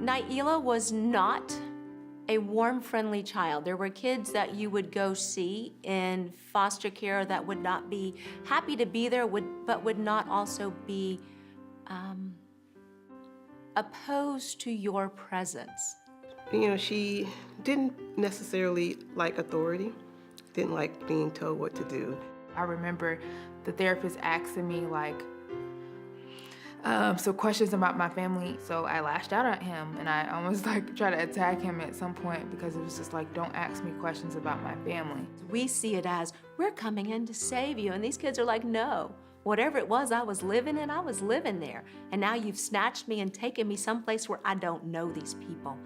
Nyeelah was not a warm, friendly child. There were kids that you would go see in foster care that would not be happy to be there, but would not also be opposed to your presence. You know, she didn't necessarily like authority, didn't like being told what to do. I remember the therapist asking me some questions about my family, so I lashed out at him and I almost tried to attack him at some point because it was just like, don't ask me questions about my family. We see it as, we're coming in to save you, and these kids are like, no. Whatever it was I was living in, I was living there. And now you've snatched me and taken me someplace where I don't know these people.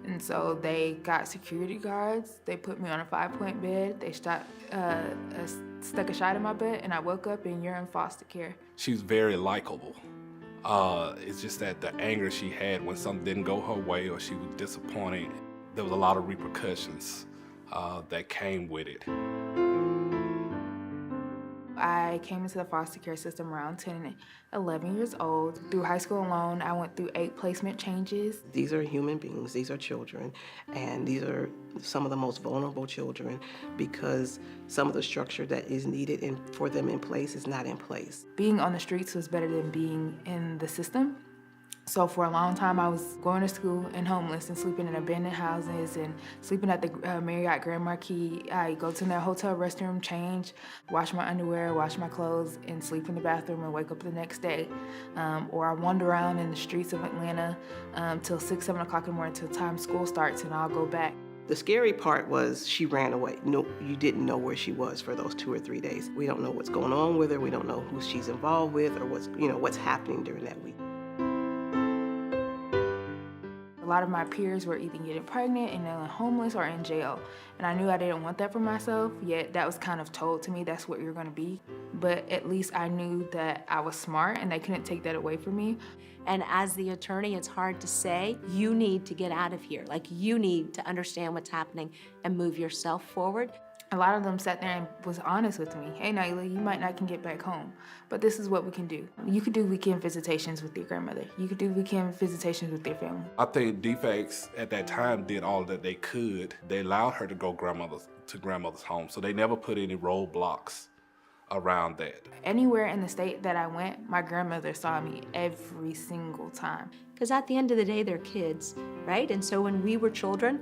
And so they got security guards, they put me on a 5-point bed, they stuck a shot in my butt, and I woke up and you're in foster care. She was very likable. It's just that the anger she had when something didn't go her way or she was disappointed, there was a lot of repercussions that came with it. I came into the foster care system around 10 and 11 years old. Through high school alone, I went through 8 placement changes. These are human beings, these are children, and these are some of the most vulnerable children because some of the structure that is needed for them in place is not in place. Being on the streets was better than being in the system. So for a long time, I was going to school and homeless and sleeping in abandoned houses and sleeping at the Marriott Grand Marquis. I go to the hotel restroom, change, wash my underwear, wash my clothes, and sleep in the bathroom and wake up the next day. Or I wander around in the streets of Atlanta till 6, 7 o'clock in the morning till time school starts, and I'll go back. The scary part was she ran away. No, you didn't know where she was for those 2 or 3 days. We don't know what's going on with her. We don't know who she's involved with or what's happening during that week. A lot of my peers were either getting pregnant and then homeless or in jail. And I knew I didn't want that for myself, yet that was kind of told to me that's what you're gonna be. But at least I knew that I was smart and they couldn't take that away from me. And as the attorney, it's hard to say, you need to get out of here. Like, you need to understand what's happening and move yourself forward. A lot of them sat there and was honest with me. Hey, Nyeelah, you might not can get back home, but this is what we can do. You could do weekend visitations with your grandmother. You could do weekend visitations with your family. I think DFACS at that time did all that they could. They allowed her to go to grandmother's home, so they never put any roadblocks around that. Anywhere in the state that I went, my grandmother saw me every single time. Because at the end of the day, they're kids, right? And so when we were children,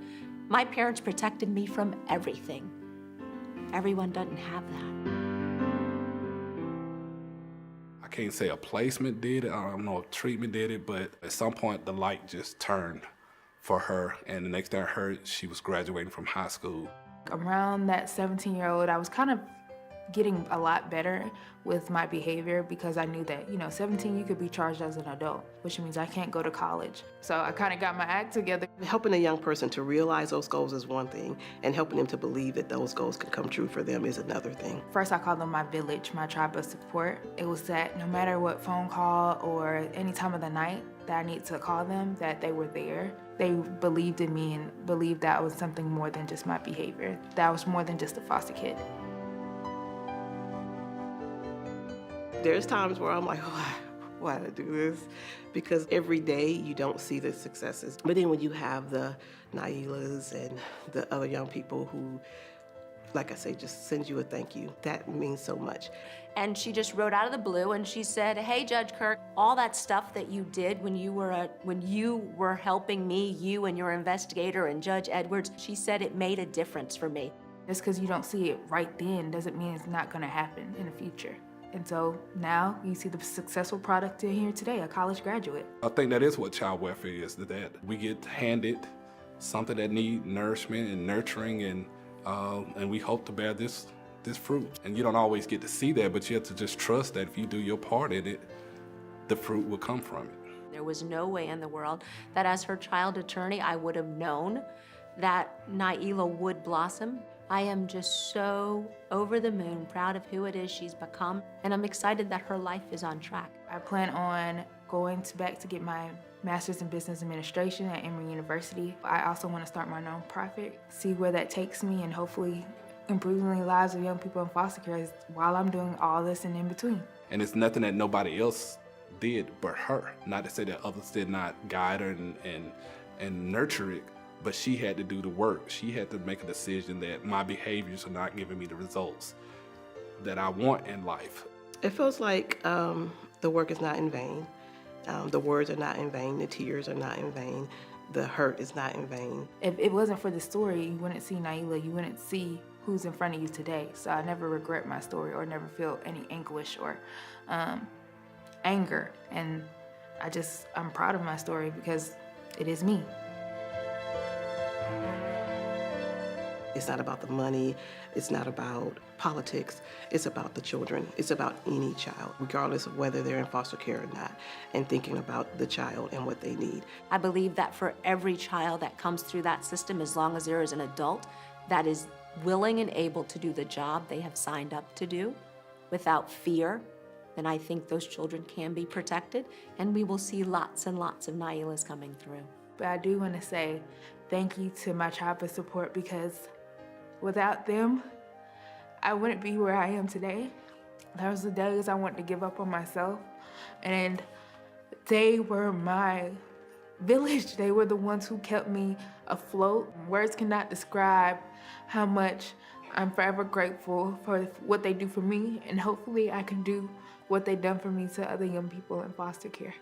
my parents protected me from everything. Everyone doesn't have that. I can't say a placement did it, I don't know if treatment did it, but at some point the light just turned for her, and the next thing I heard, she was graduating from high school. Around that 17-year-old, I was kind of getting a lot better with my behavior because I knew that, 17, you could be charged as an adult, which means I can't go to college. So I kind of got my act together. Helping a young person to realize those goals is one thing, and helping them to believe that those goals can come true for them is another thing. First, I called them my village, my tribe of support. It was that no matter what phone call or any time of the night that I need to call them, that they were there. They believed in me and believed that I was something more than just my behavior, that I was more than just a foster kid. There's times where I'm like, why did I do this? Because every day you don't see the successes. But then when you have the Nyeelahs and the other young people who, like I say, just send you a thank you, that means so much. And she just wrote out of the blue and she said, hey, Judge Kirk, all that stuff that you did when you were helping me, you and your investigator and Judge Edwards, she said it made a difference for me. Just because you don't see it right then doesn't mean it's not gonna happen in the future. And so now you see the successful product in here today, a college graduate. I think that is what child welfare is, that we get handed something that needs nourishment and nurturing, and we hope to bear this fruit. And you don't always get to see that, but you have to just trust that if you do your part in it, the fruit will come from it. There was no way in the world that as her child attorney, I would have known that Nyeelah would blossom. I am just so over the moon, proud of who it is she's become, and I'm excited that her life is on track. I plan on going back to get my master's in business administration at Emory University. I also want to start my nonprofit, see where that takes me, and hopefully improving the lives of young people in foster care while I'm doing all this and in between. And it's nothing that nobody else did but her. Not to say that others did not guide her and and nurture it, but she had to do the work. She had to make a decision that my behaviors are not giving me the results that I want in life. It feels like the work is not in vain. The words are not in vain. The tears are not in vain. The hurt is not in vain. If it wasn't for the story, you wouldn't see Nyeelah, you wouldn't see who's in front of you today. So I never regret my story or never feel any anguish or anger. And I'm proud of my story because it is me. It's not about the money. It's not about politics. It's about the children. It's about any child, regardless of whether they're in foster care or not, and thinking about the child and what they need. I believe that for every child that comes through that system, as long as there is an adult that is willing and able to do the job they have signed up to do without fear, then I think those children can be protected, and we will see lots and lots of Nyeelahs coming through. But I do want to say thank you to my tribe for support, because without them, I wouldn't be where I am today. There was the days I wanted to give up on myself, and they were my village. They were the ones who kept me afloat. Words cannot describe how much I'm forever grateful for what they do for me, and hopefully I can do what they've done for me to other young people in foster care.